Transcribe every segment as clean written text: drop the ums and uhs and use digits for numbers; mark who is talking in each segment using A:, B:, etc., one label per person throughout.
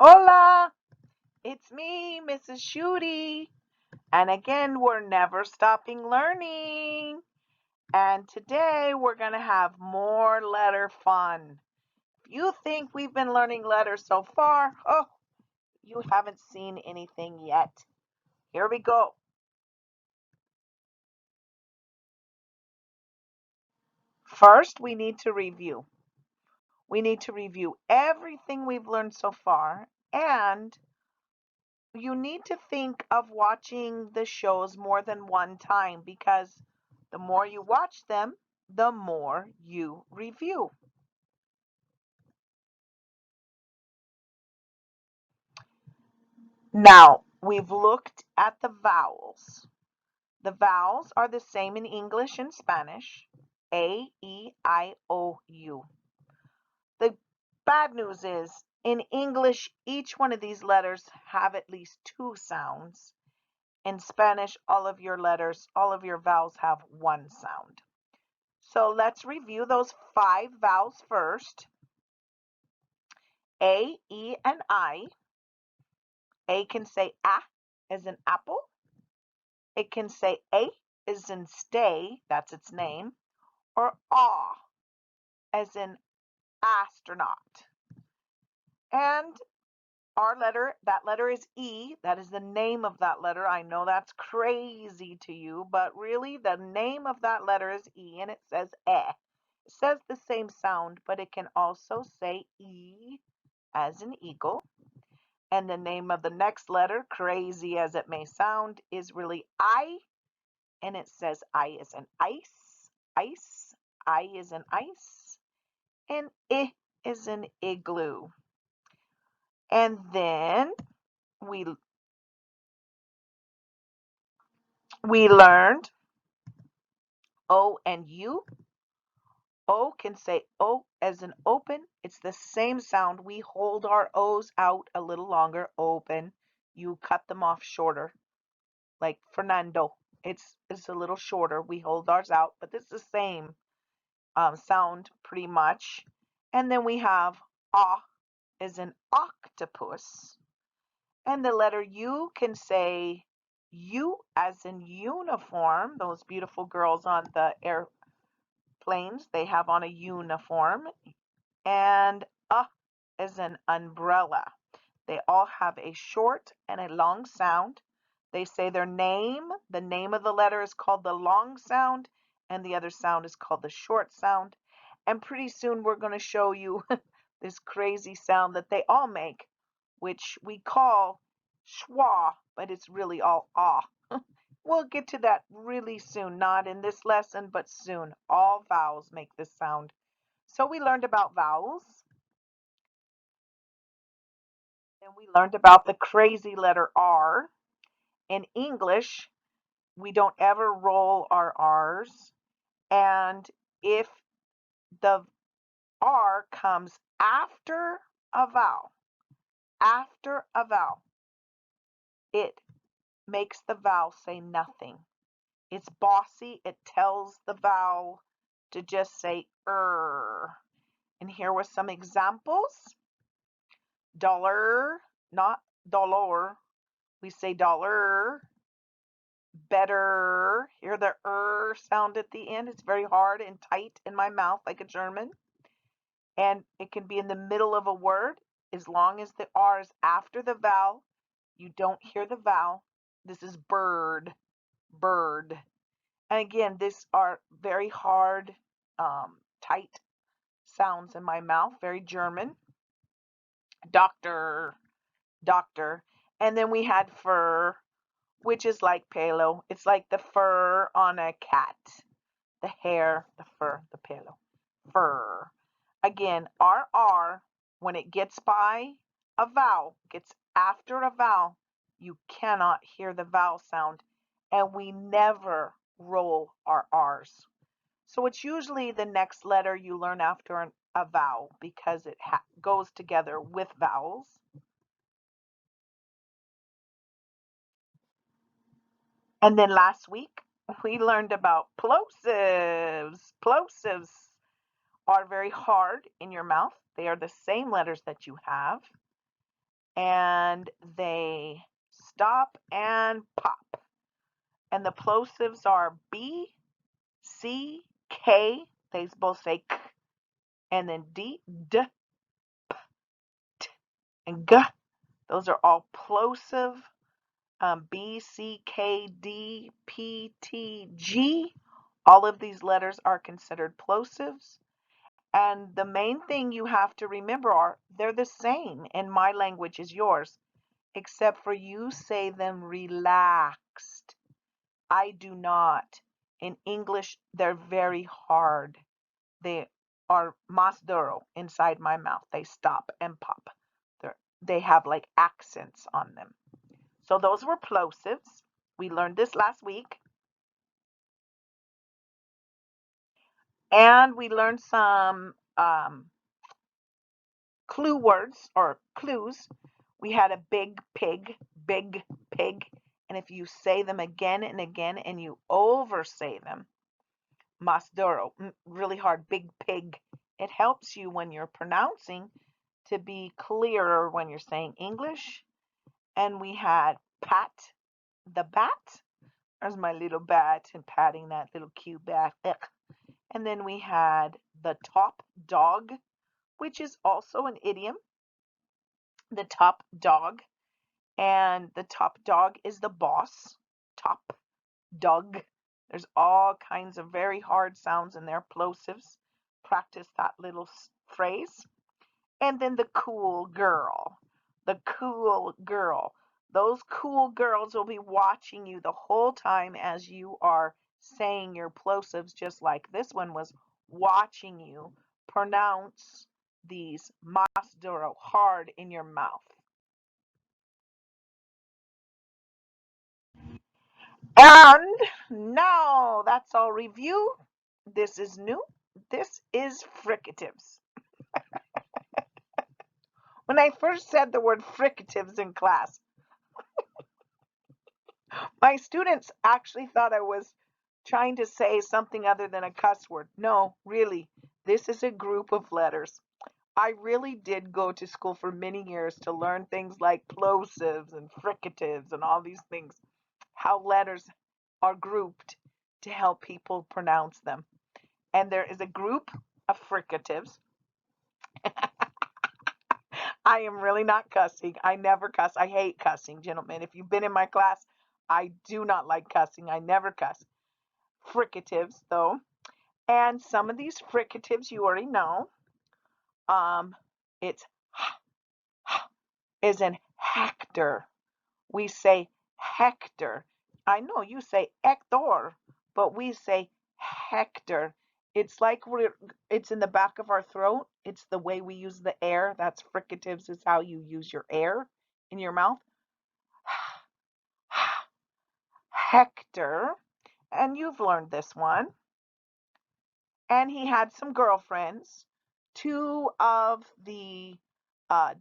A: Hola, it's me, Mrs. Shooty. And again, we're never stopping learning. And today we're going to have more letter fun. If you think we've been learning letters so far, oh, you haven't seen anything yet. Here we go. First, we need to review. We need to review everything we've learned so far, and you need to think of watching the shows more than one time because the more you watch them, the more you review. Now, we've looked at the vowels. The vowels are the same in English and Spanish. A, E, I, O, U. The bad news is, in English, each one of these letters have at least two sounds. In Spanish, all of your letters, all of your vowels have one sound. So let's review those 5 vowels first. A, E, and I. A can say a as in apple. It can say a as in stay, that's its name, or aw as in astronaut. And that letter is E. That is the name of that letter. I know that's crazy to you, but really the name of that letter is E and it says eh. It says the same sound, but it can also say E as in eagle. And the name of the next letter, crazy as it may sound, is really I. And it says I is in ice, ice, I is in ice, and I is in igloo. And then we we learned O and U. O can say O as in open. It's the same sound. We hold our O's out a little longer, open. You cut them off shorter, like Fernando. It's a little shorter. We hold ours out, but it's the same sound pretty much. And then we have ah as in octopus. And the letter U can say U as in uniform. Those beautiful girls on the airplanes, they have on a uniform. And as in umbrella. They all have a short and a long sound. They say their name. The name of the letter is called the long sound, and the other sound is called the short sound. And pretty soon we're going to show you this crazy sound that they all make, which we call schwa, but it's really all ah. We'll get to that really soon, not in this lesson, but soon. All vowels make this sound. So we learned about vowels, and we learned about the crazy letter R. In English, we don't ever roll our R's. And if the R comes after a vowel, it makes the vowel say nothing. It's bossy. It tells the vowel to just say And here were some examples. Dollar, not dollar. We say dollar. Better. Hear the sound at the end. It's very hard and tight in my mouth like a German. And it can be in the middle of a word. As long as the R is after the vowel, you don't hear the vowel. This is bird, bird. And again, these are very hard, tight sounds in my mouth, very German. Doctor, doctor. And then we had fur, which is like pelo. It's like the fur on a cat. The hair, the fur, the pelo. Fur. Again, RR, when it gets by a vowel, gets after a vowel, you cannot hear the vowel sound. And we never roll our R's. So it's usually the next letter you learn after a vowel because it goes together with vowels. And then last week, we learned about plosives. Plosives are very hard in your mouth. They are the same letters that you have. and they stop and pop. And the plosives are B, C, K. They both say K, and then D, D, T, and G. Those are all plosive. B, C, K, D, P, T, G. All of these letters are considered plosives. And the main thing you have to remember are they're the same in my language as yours, except for you say them relaxed. I do not. In English, they're very hard. They are más duro inside my mouth. They stop and pop. They have like accents on them. So those were plosives. We learned this last week. And we learned some clue words or clues. We had a big pig, big pig. And if you say them again and again and you oversay them, más duro, really hard, big pig, it helps you when you're pronouncing to be clearer when you're saying English. And we had pat the bat. There's my little bat and patting that little cute bat. Ugh. And then we had the top dog, which is also an idiom. The top dog. And the top dog is the boss. Top dog. There's all kinds of very hard sounds in there, plosives. Practice that little phrase. And then the cool girl. The cool girl. Those cool girls will be watching you the whole time as you are saying your plosives, just like this one was watching you pronounce these mas duro hard in your mouth. And now that's all review. This is new. This is fricatives. When I first said the word fricatives in class, my students actually thought I was trying to say something other than a cuss word. No, really, this is a group of letters. I really did go to school for many years to learn things like plosives and fricatives and all these things, how letters are grouped to help people pronounce them. And there is a group of fricatives. I am really not cussing. I never cuss. I hate cussing, gentlemen. If you've been in my class, I do not like cussing. I never cuss. Fricatives, though. And some of these fricatives you already know. It's is in Hector. We say Hector. I know you say Hector, but we say Hector. It's like it's in the back of our throat. It's the way we use the air. That's fricatives, is how you use your air in your mouth. Hector. And you've learned this one. And he had some girlfriends. Two of the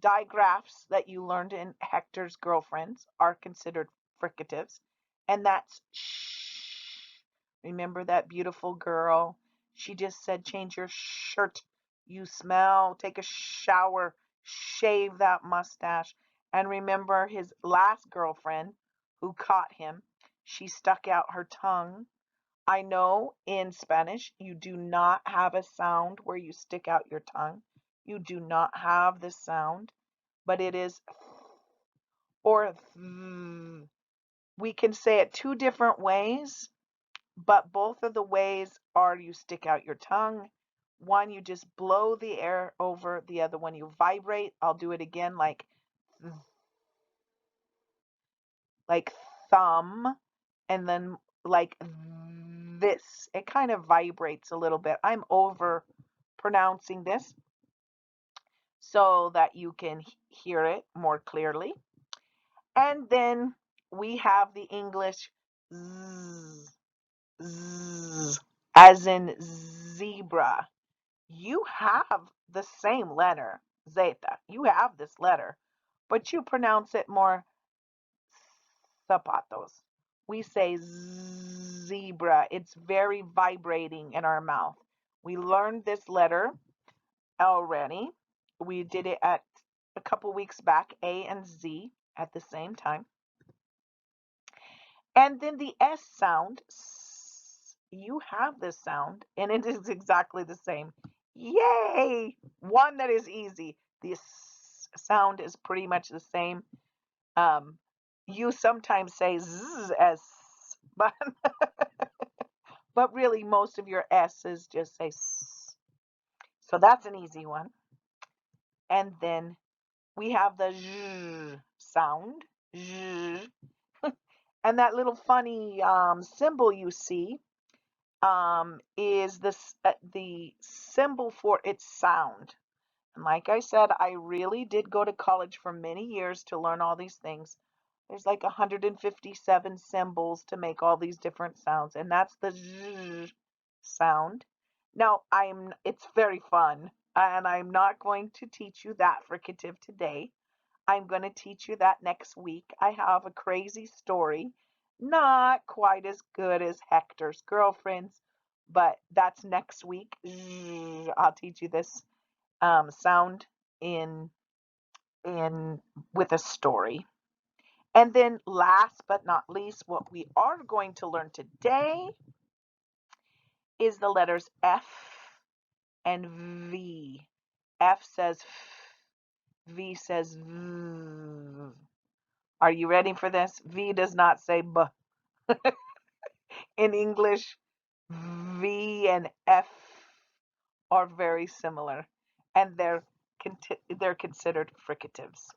A: digraphs that you learned in Hector's girlfriends are considered fricatives, and that's shh. Remember that beautiful girl? She just said, change your shirt. You smell. Take a shower. Shave that mustache. And remember his last girlfriend who caught him. She stuck out her tongue. I know in Spanish you do not have a sound where you stick out your tongue. You do not have this sound, but it is or th. We can say it two different ways, but both of the ways are you stick out your tongue. One, you just blow the air over, the other one, you vibrate. I'll do it again like thumb, and then like this. It kind of vibrates a little bit. I'm over pronouncing this so that you can hear it more clearly. And then we have the English z, z, as in zebra. You have the same letter, zeta. You have this letter, but you pronounce it more zapatos. We say zebra. It's very vibrating in our mouth. We learned this letter already. We did it at a couple weeks back, A and Z at the same time. And then the S sound, you have this sound, and it is exactly the same. Yay! One that is easy. The sound is pretty much the same. You sometimes say Z as, but but really most of your S's just say S. So that's an easy one. And then we have the Z sound. Z. And that little funny symbol you see is the symbol for its sound. And like I said, I really did go to college for many years to learn all these things. There's like 157 symbols to make all these different sounds, and that's the Z sound. Now, it's very fun, and I'm not going to teach you that fricative today. I'm going to teach you that next week. I have a crazy story, not quite as good as Hector's Girlfriends, but that's next week. I'll teach you this sound in in with a story. And then last but not least, what we are going to learn today is the letters F and V. F says F, V says V. Are you ready for this? V does not say B. In English, V and F are very similar, and they're considered fricatives.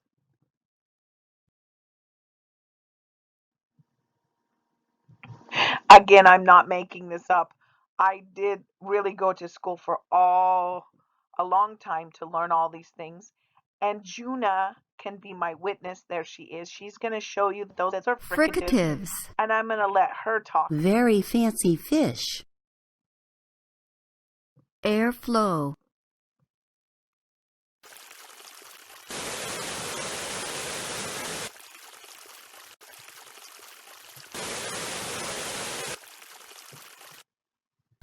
A: Again, I'm not making this up. I did really go to school for a long time to learn all these things. And Juna can be my witness. There she is. She's going to show you those are fricatives.
B: Fricatives.
A: And I'm going to let her talk.
B: Very fancy fish. Airflow.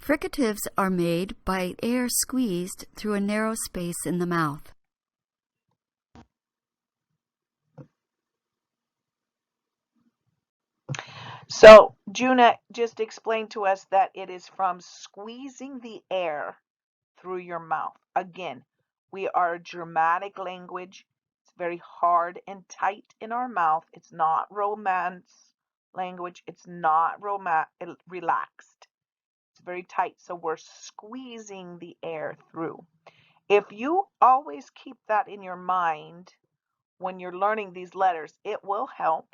B: Fricatives are made by air squeezed through a narrow space in the mouth.
A: So Juna just explained to us that it is from squeezing the air through your mouth. Again, we are a dramatic language. It's very hard and tight in our mouth. It's not romance language. It's not relaxed. It's very tight. So we're squeezing the air through. If you always keep that in your mind when you're learning these letters, it will help.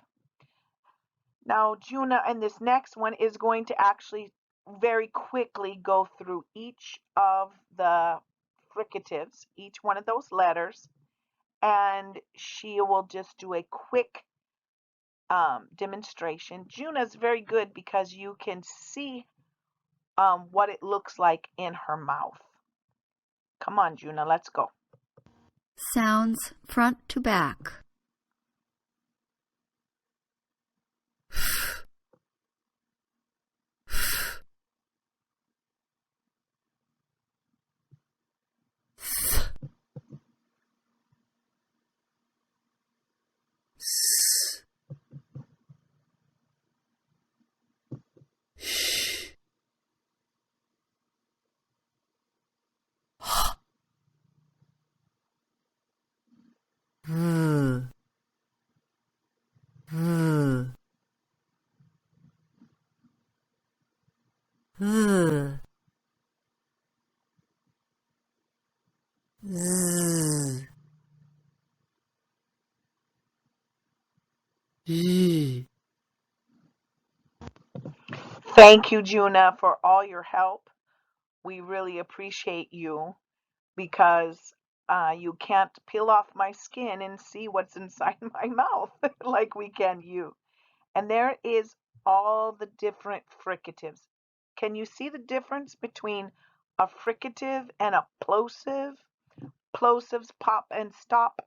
A: Now, Juna and this next one is going to actually very quickly go through each of the fricatives, each one of those letters, and she will just do a quick demonstration. Juna's very good because you can see what it looks like in her mouth. Come on, Juna, let's go.
B: Sounds front to back.
A: Thank you, Juna, for all your help. We really appreciate you because you can't peel off my skin and see what's inside my mouth like we can you. And there is all the different fricatives. Can you see the difference between a fricative and a plosive? Plosives pop and stop.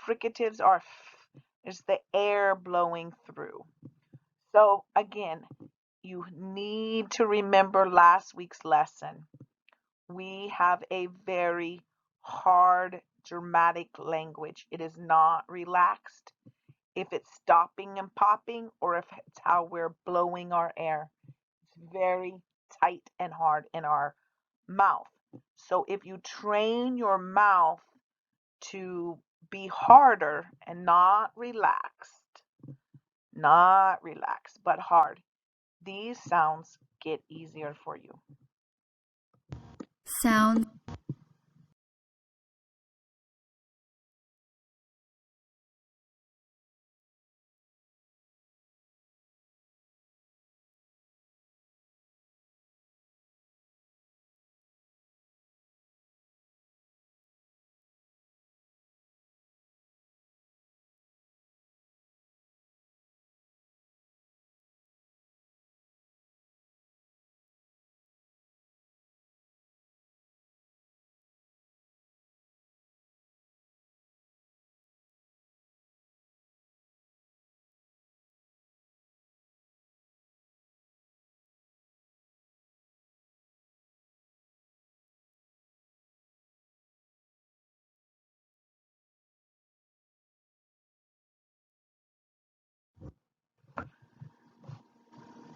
A: Fricatives are there's the air blowing through. So again, you need to remember last week's lesson. We have a very hard dramatic language. It is not relaxed. If it's stopping and popping, or if it's how we're blowing our air. It's very tight and hard in our mouth. So if you train your mouth to be harder and not relaxed, but hard, these sounds get easier for you.
B: Sounds.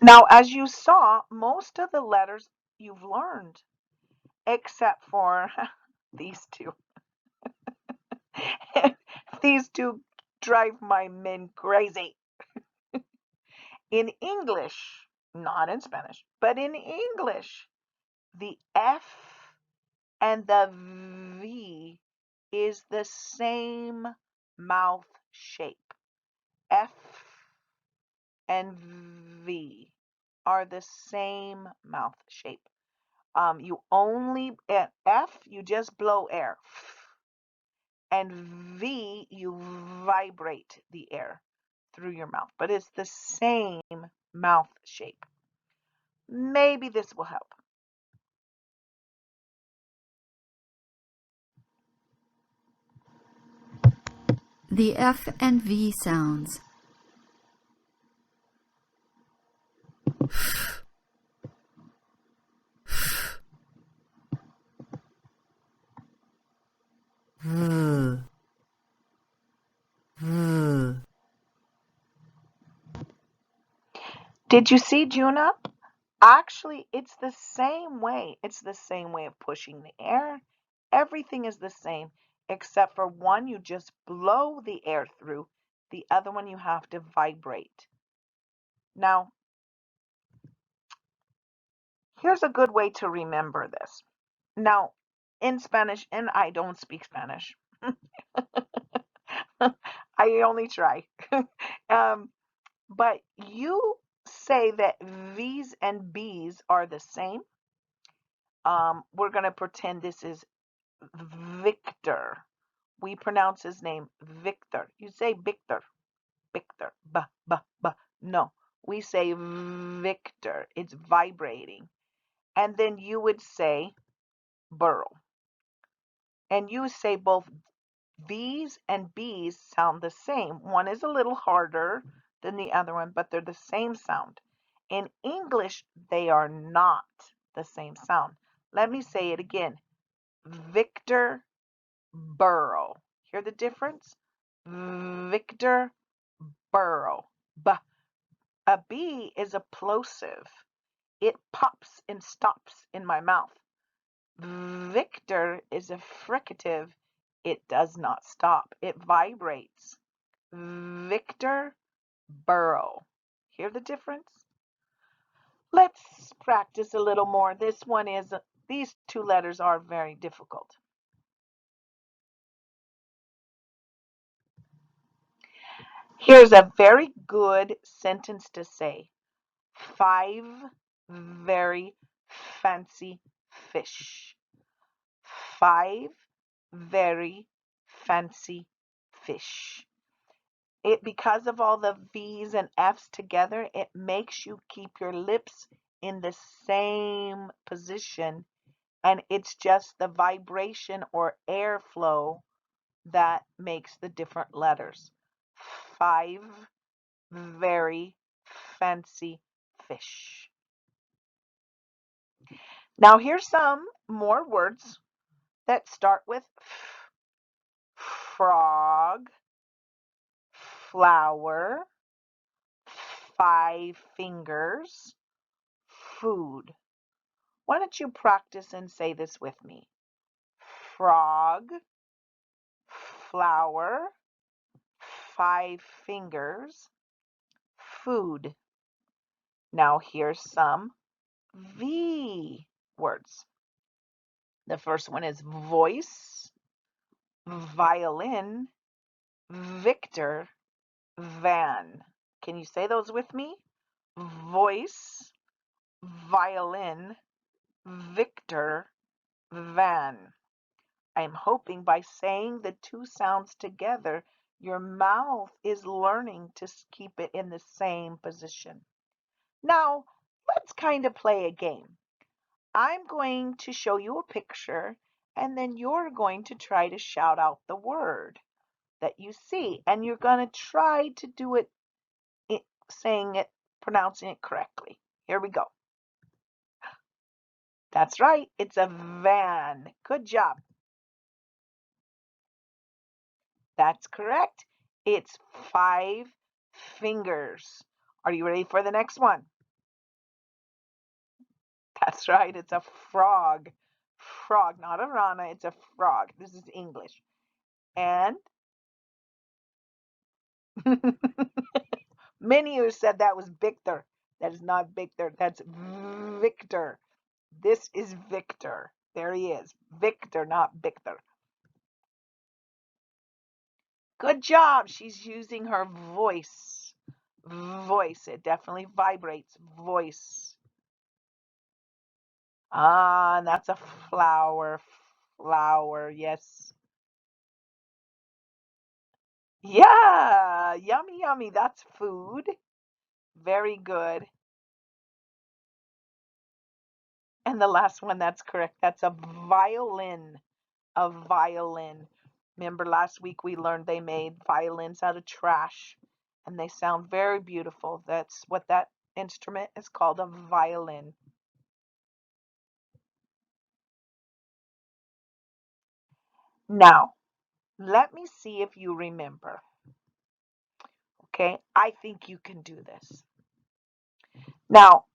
A: Now, as you saw, most of the letters you've learned, except for these two. These two drive my men crazy. In English, not in Spanish, but in English, the F and the V is the same mouth shape. F and V are the same mouth shape. You only at F you just blow air, and V you vibrate the air through your mouth, but it's the same mouth shape. Maybe this will help.
B: The F and V sounds.
A: Did you see, Juna? Actually, it's the same way. It's the same way of pushing the air. Everything is the same, except for one you just blow the air through, the other one you have to vibrate. Now, here's a good way to remember this. Now, in Spanish, and I don't speak Spanish. I only try. um, but you say that V's and B's are the same. We're going to pretend this is Victor. We pronounce his name Victor. You say Victor, Victor, b. No, we say Victor. It's vibrating. And then you would say burrow. And you say both V's and B's sound the same. One is a little harder than the other one, but they're the same sound. In English, they are not the same sound. Let me say it again. Victor, burrow. Hear the difference? Victor, burrow. B. A B is a plosive. It pops and stops in my mouth. Victor is a fricative. It does not stop. It vibrates. Victor, burrow. Hear the difference? Let's practice a little more. These two letters are very difficult. Here's a very good sentence to say. 5 very fancy fish. 5 very fancy fish. Because of all the V's and F's together, it makes you keep your lips in the same position, and it's just the vibration or airflow that makes the different letters. 5 very fancy fish. Now here's some more words that start with F. frog, flower, 5 fingers, food. Why don't you practice and say this with me? Frog, flower, 5 fingers, food. Now here's some V words. The first one is voice, violin, Victor, van. Can you say those with me? Voice, violin, Victor, van. I'm hoping by saying the 2 sounds together, your mouth is learning to keep it in the same position. Now, let's kind of play a game. I'm going to show you a picture, and then you're going to try to shout out the word that you see, and you're going to try to do it, saying it, pronouncing it correctly. Here we go. That's right, it's a van. Good job. That's correct. It's 5 fingers. Are you ready for the next one? That's right, it's a frog. Frog, not a rana, it's a frog. This is English. And many of you said that was Victor. That is not Victor, that's Victor. This is Victor. There he is. Victor, not Victor. Good job. She's using her voice. Voice. It definitely vibrates. Voice. Ah, and that's a flower. Flower. Yes. Yeah. Yummy, yummy. That's food. Very good. And the last one, that's correct. That's a violin. A violin. Remember last week we learned they made violins out of trash and they sound very beautiful. That's what that instrument is called, a violin. Now, let me see if you remember. Okay, I think you can do this. Now,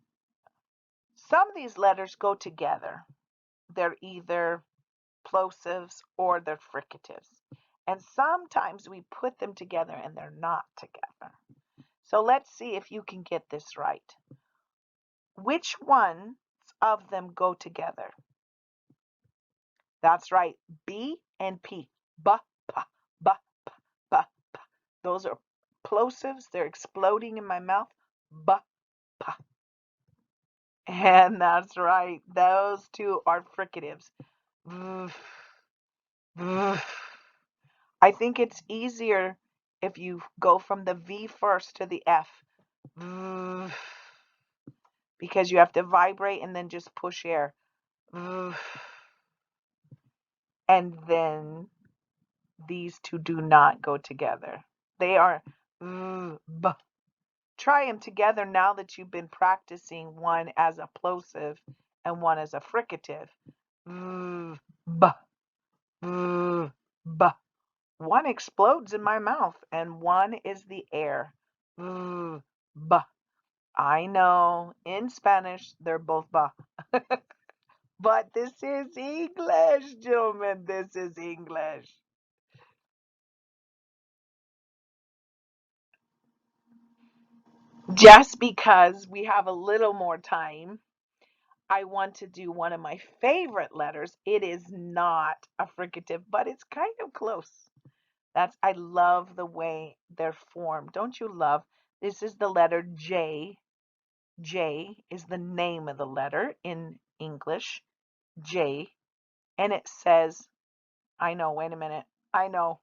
A: some of these letters go together. They're either plosives or they're fricatives. And sometimes we put them together and they're not together. So let's see if you can get this right. Which ones of them go together? That's right, B and P. Ba, pa, ba, pa, ba, pa. Those are plosives. They're exploding in my mouth. Ba, pa. And that's right. Those 2 are fricatives. I think it's easier if you go from the V first to the F. Because you have to vibrate and then just push air. And then these 2 do not go together. They are b. Try them together now that you've been practicing one as a plosive and one as a fricative. B, b. One explodes in my mouth and one is the air. B. I know in Spanish they're both ba. But this is English, gentlemen. This is English. Just because we have a little more time, I want to do one of my favorite letters. It is not a fricative, but it's kind of close. I love the way they're formed. Don't you love? This is the letter J. J is the name of the letter in English. J. And it says, I know, wait a minute. I know.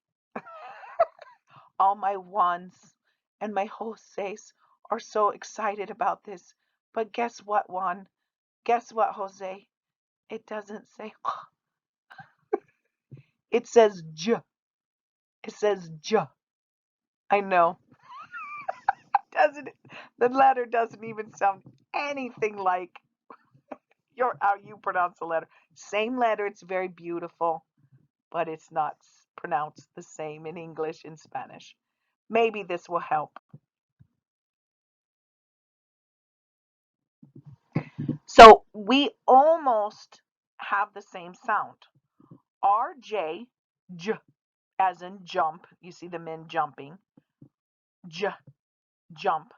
A: All my Juans and my Jose's are so excited about this. But guess what, Juan? Guess what, Jose? It doesn't say it says J. It says J. I know. Doesn't it? The letter doesn't even sound anything like how you pronounce the letter. Same letter, it's very beautiful, but it's not pronounce the same in English and Spanish. Maybe this will help. So we almost have the same sound. RJ, j, as in jump. You see the men jumping. J, jump.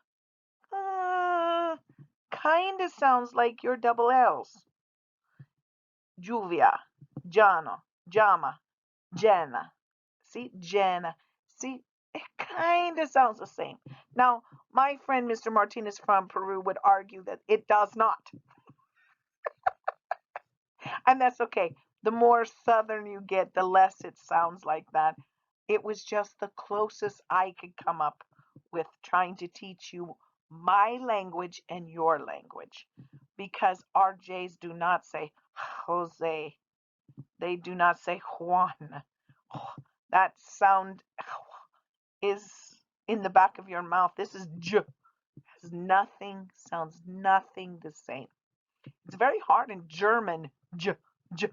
A: Kind of sounds like your double L's. Juvia, Jano, Jama, Jenna. See, Jenna. See, it kind of sounds the same. Now, my friend Mr. Martinez from Peru would argue that it does not. And that's okay. The more southern you get, the less it sounds like that. It was just the closest I could come up with trying to teach you my language and your language. Because RJs do not say Jose. They do not say Juan. That sound is in the back of your mouth. This is J. Has nothing, sounds nothing the same. It's very hard in German. J, J.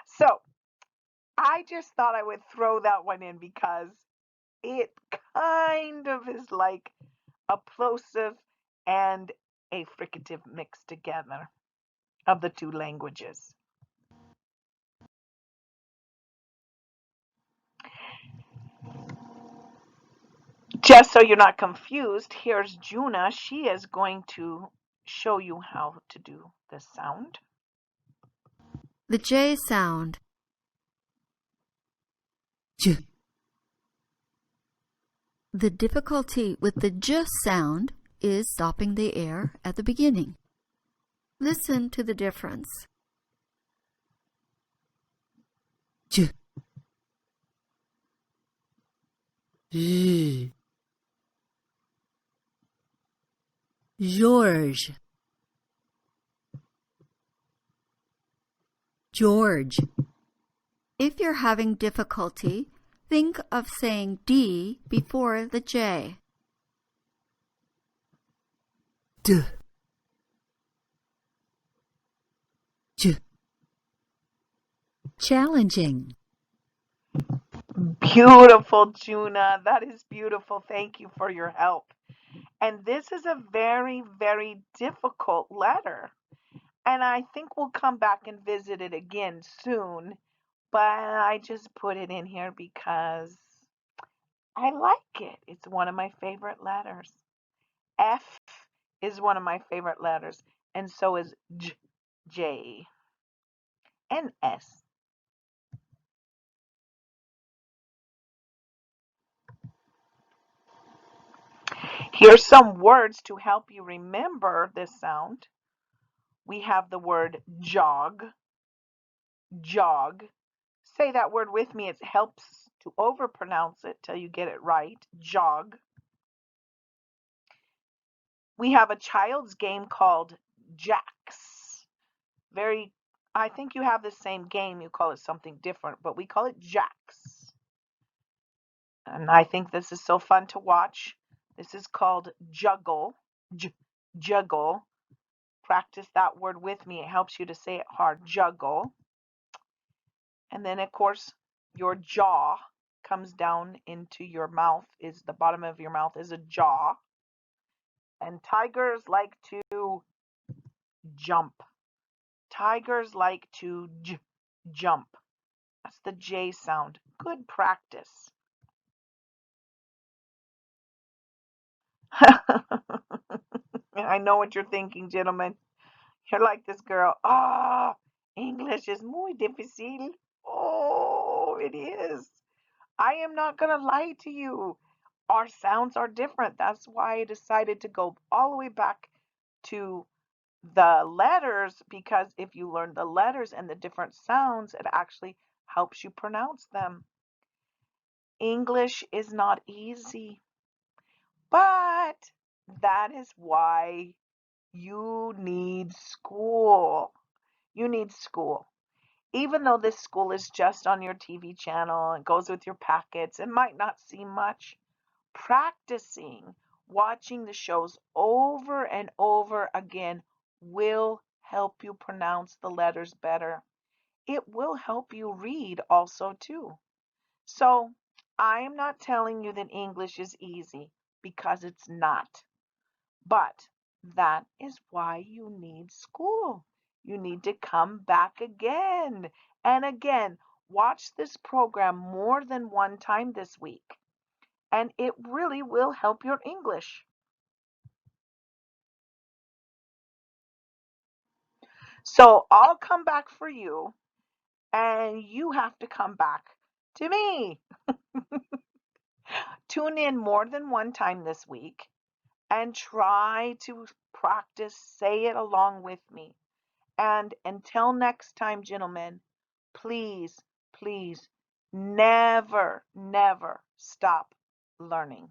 A: So I just thought I would throw that one in because it kind of is like a plosive and a fricative mixed together of the two languages. Just so you're not confused, here's Juna. She is going to show you how to do this sound.
B: The J sound. J. The difficulty with the J sound is stopping the air at the beginning. Listen to the difference. J. J. George. George. If you're having difficulty, think of saying D before the J. D. J. Challenging.
A: Beautiful, Juna. That is beautiful. Thank you for your help. And this is a very, very difficult letter. And I think we'll come back and visit it again soon. But I just put it in here because I like it. It's one of my favorite letters. F is one of my favorite letters. And so is J and S. Here's some words to help you remember this sound. We have the word jog, jog. Say that word with me. It helps to overpronounce it till you get it right. Jog. We have a child's game called jacks. I think you have the same game. You call it something different, but we call it jacks. And I think this is so fun to watch. This is called juggle. Juggle. Practice that word with me. It helps you to say it hard. Juggle. And then, of course, your jaw comes down into your mouth. Is the bottom of your mouth is a jaw. And tigers like to jump. Tigers like to jump. That's the J sound. Good practice. I know what you're thinking, gentlemen. You're like this girl. Ah, English is muy difícil. Oh, it is. I am not going to lie to you. Our sounds are different. That's why I decided to go all the way back to the letters, because if you learn the letters and the different sounds, it actually helps you pronounce them. English is not easy, but that is why you need school. You need school. Even though this school is just on your TV channel and goes with your packets, it might not seem much. Practicing, watching the shows over and over again will help you pronounce the letters better. it will help you read also too. So I'm not telling you that English is easy because it's not. But that is why you need school. You need to come back again and again. Watch this program more than one time this week, and it really will help your English. So I'll come back for you, and you have to come back to me. Tune in more than one time this week and try to practice, say it along with me. And until next time, gentlemen, please, please never, never stop learning.